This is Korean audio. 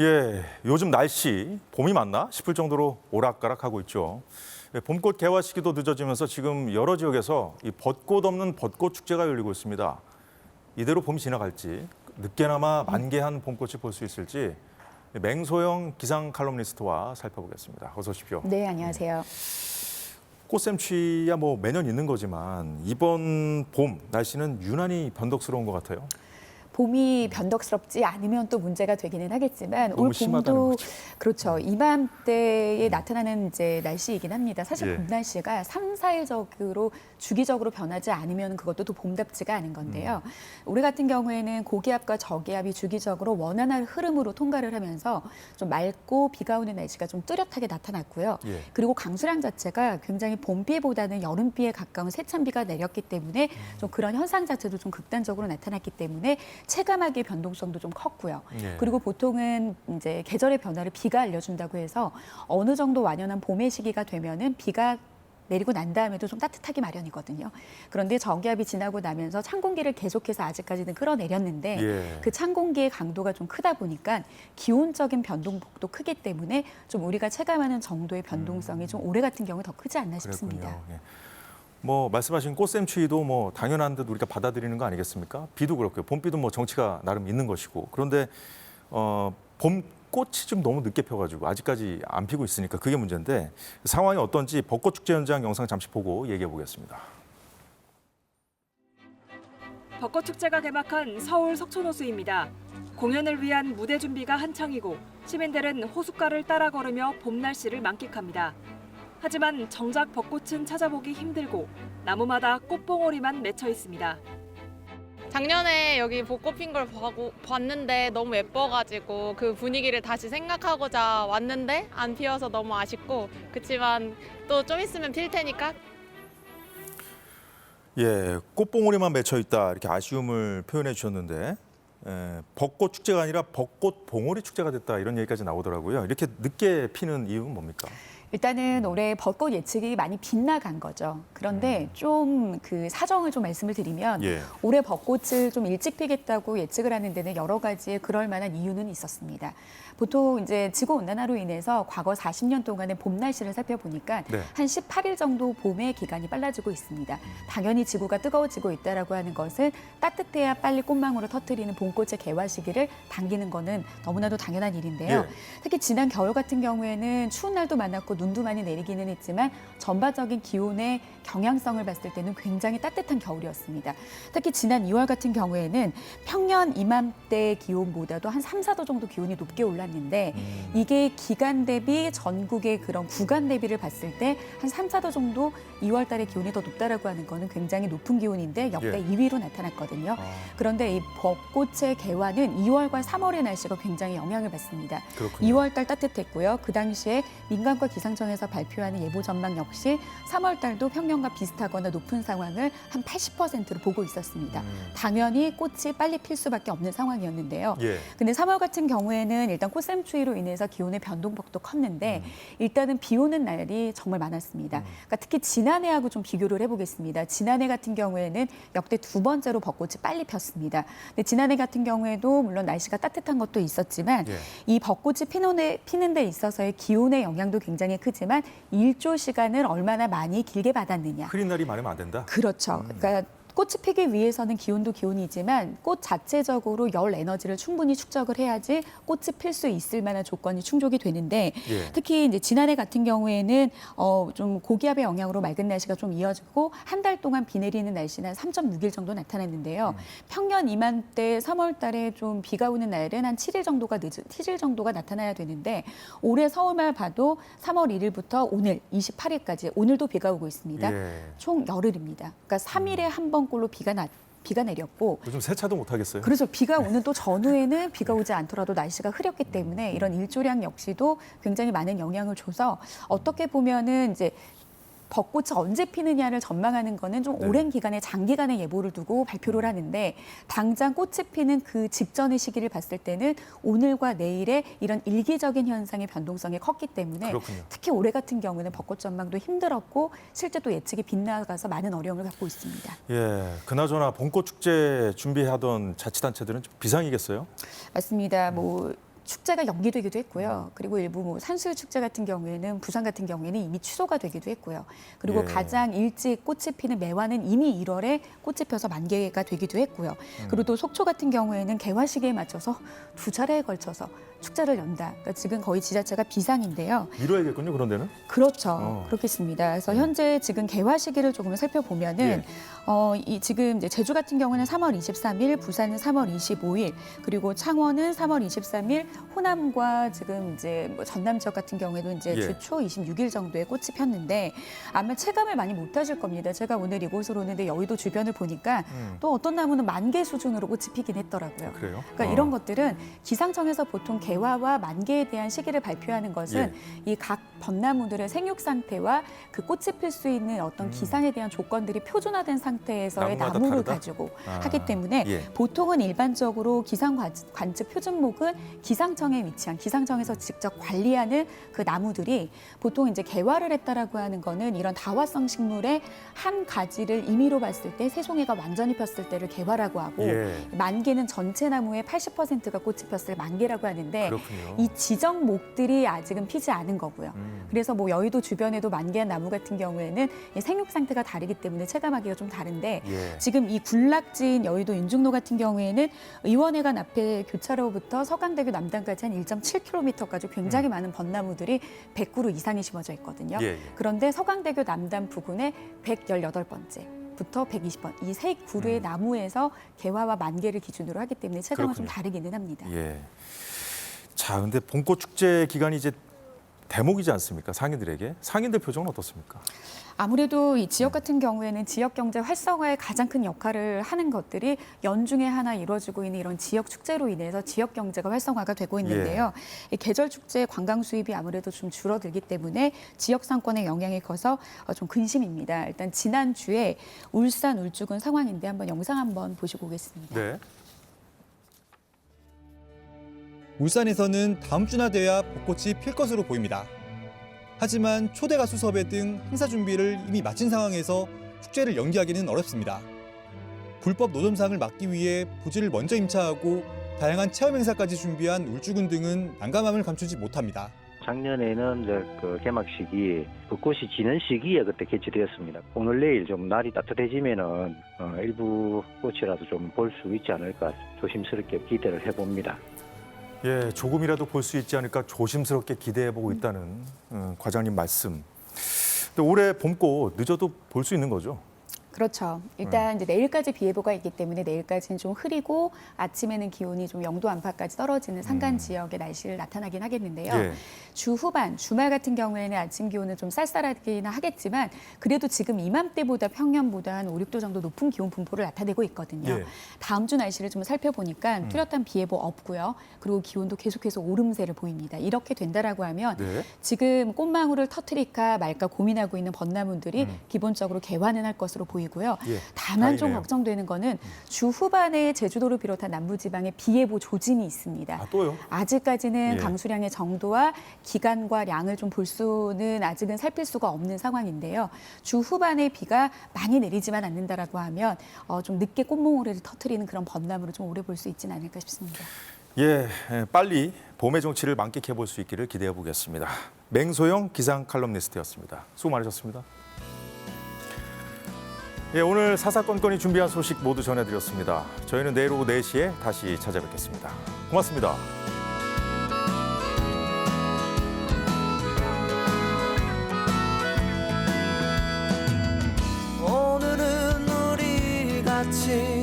예, 요즘 날씨 봄이 맞나 싶을 정도로 오락가락하고 있죠. 예, 봄꽃 개화 시기도 늦어지면서 지금 여러 지역에서 이 벚꽃 없는 벚꽃 축제가 열리고 있습니다. 이대로 봄이 지나갈지, 늦게나마 만개한 봄꽃이 볼 수 있을지 맹소영 기상 칼럼니스트와 살펴보겠습니다. 어서 오십시오. 네, 안녕하세요. 꽃샘추위야 뭐 매년 있는 거지만 이번 봄 날씨는 유난히 변덕스러운 것 같아요. 봄이 변덕스럽지 않으면 또 문제가 되기는 하겠지만 너무 올 심하다는 봄도 거죠. 그렇죠. 이맘때에 나타나는 이제 날씨이긴 합니다. 사실 예. 봄 날씨가 3, 4일적으로 주기적으로 변하지 않으면 그것도 또 봄답지가 않은 건데요. 올해 같은 경우에는 고기압과 저기압이 주기적으로 원활한 흐름으로 통과를 하면서 좀 맑고 비가 오는 날씨가 좀 뚜렷하게 나타났고요. 예. 그리고 강수량 자체가 굉장히 봄비보다는 여름비에 가까운 세찬비가 내렸기 때문에 좀 그런 현상 자체도 좀 극단적으로 나타났기 때문에 체감하기의 변동성도 좀 컸고요. 예. 그리고 보통은 이제 계절의 변화를 비가 알려준다고 해서 어느 정도 완연한 봄의 시기가 되면은 비가 내리고 난 다음에도 좀 따뜻하기 마련이거든요. 그런데 저기압이 지나고 나면서 찬 공기를 계속해서 아직까지는 끌어내렸는데 예. 그 찬 공기의 강도가 좀 크다 보니까 기온적인 변동폭도 크기 때문에 좀 우리가 체감하는 정도의 변동성이 좀 올해 같은 경우 더 크지 않나 싶습니다. 그랬군요. 예. 뭐 말씀하신 꽃샘추위도 뭐 당연한 듯 우리가 받아들이는 거 아니겠습니까? 비도 그렇고요. 봄비도 뭐 정치가 나름 있는 것이고. 그런데 봄꽃이 좀 너무 늦게 펴가지고 아직까지 안 피고 있으니까 그게 문제인데 상황이 어떤지 벚꽃 축제 현장 영상 잠시 보고 얘기해 보겠습니다. 벚꽃 축제가 개막한 서울 석촌호수입니다. 공연을 위한 무대 준비가 한창이고 시민들은 호숫가를 따라 걸으며 봄 날씨를 만끽합니다. 하지만 정작 벚꽃은 찾아보기 힘들고 나무마다 꽃봉오리만 맺혀 있습니다. 작년에 여기 벚꽃 핀 걸 봤는데 너무 예뻐가지고 그 분위기를 다시 생각하고자 왔는데 안 피어서 너무 아쉽고 그치만 또 좀 있으면 필 테니까. 예, 꽃봉오리만 맺혀 있다 이렇게 아쉬움을 표현해 주셨는데 벚꽃 축제가 아니라 벚꽃 봉오리 축제가 됐다 이런 얘기까지 나오더라고요. 이렇게 늦게 피는 이유는 뭡니까? 일단은 올해 벚꽃 예측이 많이 빗나간 거죠. 그런데 좀 그 사정을 좀 말씀을 드리면 예. 올해 벚꽃을 좀 일찍 피겠다고 예측을 하는 데는 여러 가지의 그럴 만한 이유는 있었습니다. 보통 이제 지구 온난화로 인해서 과거 40년 동안의 봄 날씨를 살펴보니까 네. 한 18일 정도 봄의 기간이 빨라지고 있습니다. 당연히 지구가 뜨거워지고 있다라고 하는 것은 따뜻해야 빨리 꽃망울을 터뜨리는 봄꽃의 개화 시기를 당기는 거는 너무나도 당연한 일인데요. 예. 특히 지난 겨울 같은 경우에는 추운 날도 많았고 눈도 많이 내리기는 했지만 전반적인 기온의 경향성을 봤을 때는 굉장히 따뜻한 겨울이었습니다. 특히 지난 2월 같은 경우에는 평년 이맘때 기온보다도 한 3, 4도 정도 기온이 높게 올랐는데 이게 기간 대비 전국의 그런 구간 대비를 봤을 때 한 3, 4도 정도 2월 달에 기온이 더 높다라고 하는 거는 굉장히 높은 기온인데 역대 예. 2위로 나타났거든요. 아, 그런데 이 벚꽃의 개화는 2월과 3월의 날씨가 굉장히 영향을 받습니다. 그렇군요. 2월 달 따뜻했고요. 그 당시에 민간과 기상청에서 발표하는 예보 전망 역시 3월 달도 평년과 비슷하거나 높은 상황을 한 80%로 보고 있었습니다. 당연히 꽃이 빨리 필 수밖에 없는 상황이었는데요. 예. 근데 3월 같은 경우에는 일단 꽃샘추위로 인해서 기온의 변동폭도 컸는데 일단은 비 오는 날이 정말 많았습니다. 그러니까 특히 지난해하고 좀 비교를 해보겠습니다. 지난해 같은 경우에는 역대 두 번째로 벚꽃이 빨리 폈습니다. 근데 지난해 같은 경우에도 물론 날씨가 따뜻한 것도 있었지만 예. 이 벚꽃이 피는 데 있어서의 기온의 영향도 굉장히 크지만 일조 시간을 얼마나 많이 길게 받았느냐. 흐린 날이 많으면 안 된다. 그렇죠. 그러니까 꽃이 피기 위해서는 기온도 기온이지만 꽃 자체적으로 열 에너지를 충분히 축적을 해야지 꽃이 필 수 있을 만한 조건이 충족이 되는데 예. 특히 이제 지난해 같은 경우에는 좀 고기압의 영향으로 맑은 날씨가 좀 이어지고 한 달 동안 비 내리는 날씨는 한 3.6일 정도 나타났는데요. 평년 이맘때 3월 달에 좀 비가 오는 날은 한 7일 정도가 나타나야 되는데 올해 서울만 봐도 3월 1일부터 오늘 28일까지 오늘도 비가 오고 있습니다. 예. 총 열흘입니다. 그러니까 3일에 한 번꼴로 비가 내렸고 요즘 세차도 못 하겠어요. 그래서 비가 오는 또 전후에는 비가 오지 않더라도 날씨가 흐렸기 때문에 이런 일조량 역시도 굉장히 많은 영향을 줘서 어떻게 보면은 이제 벚꽃이 언제 피느냐를 전망하는 거는 좀 네. 오랜 기간의 장기간의 예보를 두고 발표를 하는데 당장 꽃이 피는 그 직전의 시기를 봤을 때는 오늘과 내일의 이런 일기적인 현상의 변동성이 컸기 때문에 그렇군요. 특히 올해 같은 경우는 벚꽃 전망도 힘들었고 실제 또 예측이 빗나가서 많은 어려움을 갖고 있습니다. 예, 그나저나 봄꽃 축제 준비하던 자치단체들은 좀 비상이겠어요? 맞습니다. 뭐 축제가 연기되기도 했고요. 그리고 일부 뭐 산수유 축제 같은 경우에는 부산 같은 경우에는 이미 취소가 되기도 했고요. 그리고 예. 가장 일찍 꽃이 피는 매화는 이미 1월에 꽃이 펴서 만개가 되기도 했고요. 그리고 또 속초 같은 경우에는 개화 시기에 맞춰서 2차례에 걸쳐서 축제를 연다. 그러니까 지금 거의 지자체가 비상인데요. 이뤄야겠군요, 그런 데는. 그렇죠. 그렇겠습니다. 그래서 현재 지금 개화 시기를 조금 살펴보면은 이 지금 이제 제주 같은 경우는 3월 23일, 부산은 3월 25일, 그리고 창원은 3월 23일, 호남과 지금 이제 뭐 전남 지역 같은 경우에도 이제 예. 주초 26일 정도에 꽃이 폈는데 아마 체감을 많이 못하실 겁니다. 제가 오늘 이곳으로 오는데 여의도 주변을 보니까 또 어떤 나무는 만개 수준으로 꽃이 피긴 했더라고요. 그래요? 그러니까 이런 것들은 기상청에서 보통 개화와 만개에 대한 시기를 발표하는 것은 이 각 벚나무들의 생육 상태와 그 꽃이 필 수 있는 어떤 기상에 대한 조건들이 표준화된 상태에서의 나무마다 나무를 다르다? 가지고 하기 때문에 예. 보통은 일반적으로 기상 관측 표준목은 기상청에 위치한 기상청에서 직접 관리하는 그 나무들이 보통 이제 개화를 했다라고 하는 거는 이런 다화성 식물의 한 가지를 임의로 봤을 때 새송이가 완전히 폈을 때를 개화라고 하고 예. 만개는 전체 나무의 80%가 꽃이 폈을 만개라고 하는데 그렇군요. 이 지정목들이 아직은 피지 않은 거고요. 그래서 뭐 여의도 주변에도 만개한 나무 같은 경우에는 이 생육 상태가 다르기 때문에 체감하기가 좀 다른데 예. 지금 이 군락지인 여의도 윤중로 같은 경우에는 의원회관 앞에 교차로부터 서강대교 남단까지 한 1.7km까지 굉장히 많은 벚나무들이 100그루 이상이 심어져 있거든요. 예, 예. 그런데 서강대교 남단 부근에 118번째. 부터 120번 이 세 그루의 나무에서 개화와 만개를 기준으로 하기 때문에 체감은 좀 그렇군요. 다르기는 합니다. 예. 자, 근데 봄꽃 축제 기간이 이제 대목이지 않습니까? 상인들에게. 상인들 표정은 어떻습니까? 아무래도 이 지역 같은 경우에는 지역 경제 활성화에 가장 큰 역할을 하는 것들이 연중에 하나 이루어지고 있는 이런 지역 축제로 인해서 지역 경제가 활성화가 되고 있는데요. 이 계절 축제 관광 수입이 아무래도 좀 줄어들기 때문에 지역 상권에 영향이 커서 좀 근심입니다. 일단 지난주에 울산 울주군 상황인데 한번 영상 한번 보시고 오겠습니다. 네. 울산에서는 다음 주나 돼야 벚꽃이 필 것으로 보입니다. 하지만 초대 가수 섭외 등 행사 준비를 이미 마친 상황에서 축제를 연기하기는 어렵습니다. 불법 노점상을 막기 위해 부지를 먼저 임차하고 다양한 체험 행사까지 준비한 울주군 등은 난감함을 감추지 못합니다. 작년에는 이제 그 개막식이 벚꽃이 지는 시기에 그때 개최되었습니다. 오늘 내일 좀 날이 따뜻해지면은 일부 꽃이라도 좀 볼 수 있지 않을까 조심스럽게 기대를 해봅니다. 예, 조금이라도 볼 수 있지 않을까 조심스럽게 기대해보고 있다는 과장님 말씀. 근데 올해 봄꽃 늦어도 볼 수 있는 거죠? 그렇죠. 일단 이제 내일까지 비 예보가 있기 때문에 내일까지는 좀 흐리고 아침에는 기온이 좀 0도 안팎까지 떨어지는 산간 지역의 날씨를 나타나긴 하겠는데요. 예. 주 후반, 주말 같은 경우에는 아침 기온은 좀 쌀쌀하긴 하겠지만 그래도 지금 이맘때보다 평년보다 한 5, 6도 정도 높은 기온 분포를 나타내고 있거든요. 예. 다음 주 날씨를 좀 살펴보니까 뚜렷한 비 예보 없고요. 그리고 기온도 계속해서 오름세를 보입니다. 이렇게 된다라고 하면 네. 지금 꽃망울을 터트릴까 말까 고민하고 있는 벚나무들이 기본적으로 개화는 할 것으로 보이고요. 예, 다만 좀 다행이네요. 걱정되는 거는 주 후반에 제주도를 비롯한 남부지방에 비 예보 조짐이 있습니다. 아, 또요? 아직까지는 예. 강수량의 정도와 기간과 양을 좀 볼 수는 아직은 살필 수가 없는 상황인데요. 주 후반에 비가 많이 내리지만 않는다라고 하면 좀 늦게 꽃몽우리를 터트리는 그런 벚나무를 좀 오래 볼 수 있지는 않을까 싶습니다. 예, 빨리 봄의 정치를 만끽해 볼 수 있기를 기대해 보겠습니다. 맹소영 기상 칼럼니스트였습니다. 수고 많으셨습니다. 예, 오늘 사사건건이 준비한 소식 모두 전해드렸습니다. 저희는 내일 오후 4시에 다시 찾아뵙겠습니다. 고맙습니다. 오늘은 우리 같이